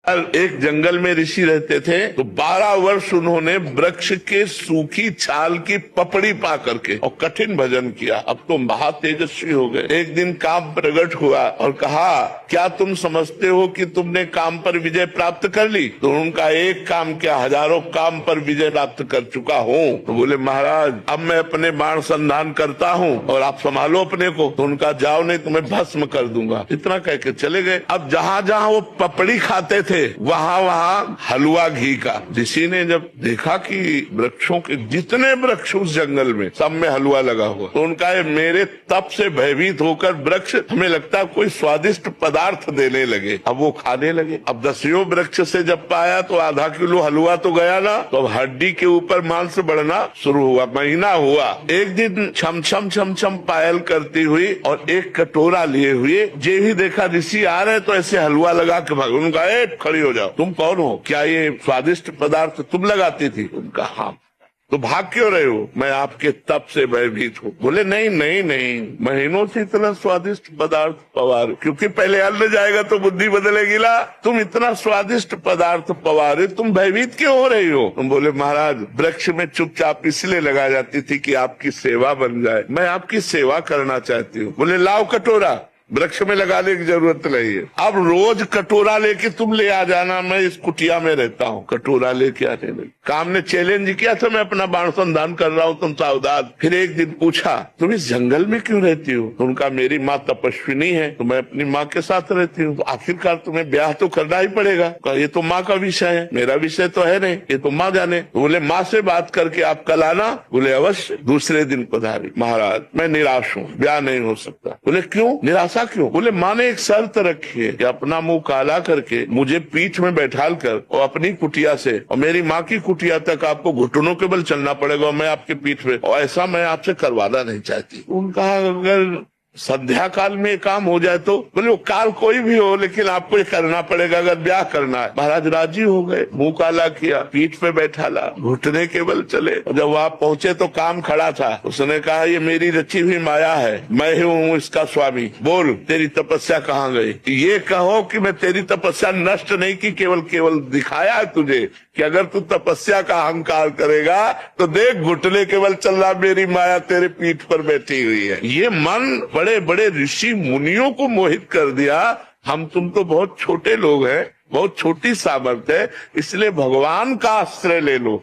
एक जंगल में ऋषि रहते थे, तो 12 वर्ष उन्होंने वृक्ष के सूखी छाल की पपड़ी पा करके और कठिन भजन किया। अब तो महा तेजस्वी हो गए। एक दिन काम प्रकट हुआ और कहा, क्या तुम समझते हो कि तुमने काम पर विजय प्राप्त कर ली? तो उनका एक काम क्या, हजारों काम पर विजय प्राप्त कर चुका हूँ। तो बोले, महाराज अब मैं अपने बाण संधान करता हूँ और आप संभालो अपने को। तो उनका, जाओ नहीं तो मैं भस्म कर दूंगा। इतना कह के चले गए। अब जहाँ जहाँ वो पपड़ी खाते थे वहाँ वहाँ हलवा घी का। ऋषि ने जब देखा कि वृक्षों के जितने वृक्ष उस जंगल में सब में हलवा लगा हुआ, तो उनका, मेरे तप से भयभीत होकर वृक्ष हमें लगता है कोई स्वादिष्ट पदार्थ देने लगे। अब वो खाने लगे। अब 10वें वृक्ष से जब पाया तो आधा किलो हलवा तो गया ना, तो अब हड्डी के ऊपर मांस बढ़ना शुरू हुआ। महीना हुआ, एक दिन छम छम छम छम पायल करती हुई और एक कटोरा लिए हुए, जे भी देखा ऋषि आ रहे तो ऐसे हलवा लगा के भाग। उनका, खड़ी हो जाओ, तुम कौन हो? क्या ये स्वादिष्ट पदार्थ तुम लगाती थी? उनका, हाँ। तो भाग क्यों रहे हो? मैं आपके तप से भयभीत हूँ। बोले, नहीं नहीं नहीं, महीनों से इतना स्वादिष्ट पदार्थ पवार, क्योंकि पहले अन्न जाएगा तो बुद्धि बदलेगी ना। तुम इतना स्वादिष्ट पदार्थ पवारे, तुम भयभीत क्यों हो रही हो? तुम बोले, महाराज वृक्ष में चुपचाप इसलिए लगा जाती थी कि आपकी सेवा बन जाए, मैं आपकी सेवा करना चाहती हूँ। बोले, लाओ कटोरा। वृक्ष में लगाने की जरूरत नहीं है। अब रोज कटोरा लेके तुम ले आ जाना, मैं इस कुटिया में रहता हूँ। कटोरा लेके आने लगे। काम ने चैलेंज किया था, मैं अपना बाण संधान कर रहा हूँ, तुम सावधान। फिर एक दिन पूछा, तुम इस जंगल में क्यों रहती हो? तो उनका, मेरी माँ तपस्विनी है तो मैं अपनी माँ के साथ रहती हूँ। तो आखिरकार तुम्हें ब्याह तो करना ही पड़ेगा। ये तो माँ का विषय है, मेरा विषय तो है नहीं, ये तो माँ जाने। तो बोले, माँ से बात करके आप कल आना। बोले, अवश्य। दूसरे दिन पधारी। महाराज मैं निराश हूँ, ब्याह नहीं हो सकता। बोले, क्यों निराशा क्यों? बोले, माँ ने एक शर्त रखी है कि अपना मुंह काला करके मुझे पीठ में बैठाल कर और अपनी कुटिया से और मेरी माँ की कुटिया तक आपको घुटनों के बल चलना पड़ेगा और मैं आपके पीठ में, और ऐसा मैं आपसे करवाना नहीं चाहती। उनका, अगर संध्या काल में काम हो जाए तो? बोले, वो काल कोई भी हो लेकिन आपको ये करना पड़ेगा अगर ब्याह करना है। महाराज राजी हो गए। मुंह काला किया, पीठ पे बैठाला, घुटने के बल चले। और जब वहाँ पहुंचे तो काम खड़ा था। उसने कहा, ये मेरी रची हुई माया है, मैं ही हूँ इसका स्वामी। बोल, तेरी तपस्या कहाँ गई? ये कहो कि मैं तेरी तपस्या नष्ट नहीं की, केवल दिखाया है तुझे कि अगर तू तपस्या का अहंकार करेगा तो देख, घुटने के बल चल रहा, मेरी माया तेरे पीठ पर बैठी हुई है। ये मन बड़े बड़े ऋषि मुनियों को मोहित कर दिया। हम तुम तो बहुत छोटे लोग हैं, बहुत छोटी सामर्थ्य है, इसलिए भगवान का आश्रय ले लो।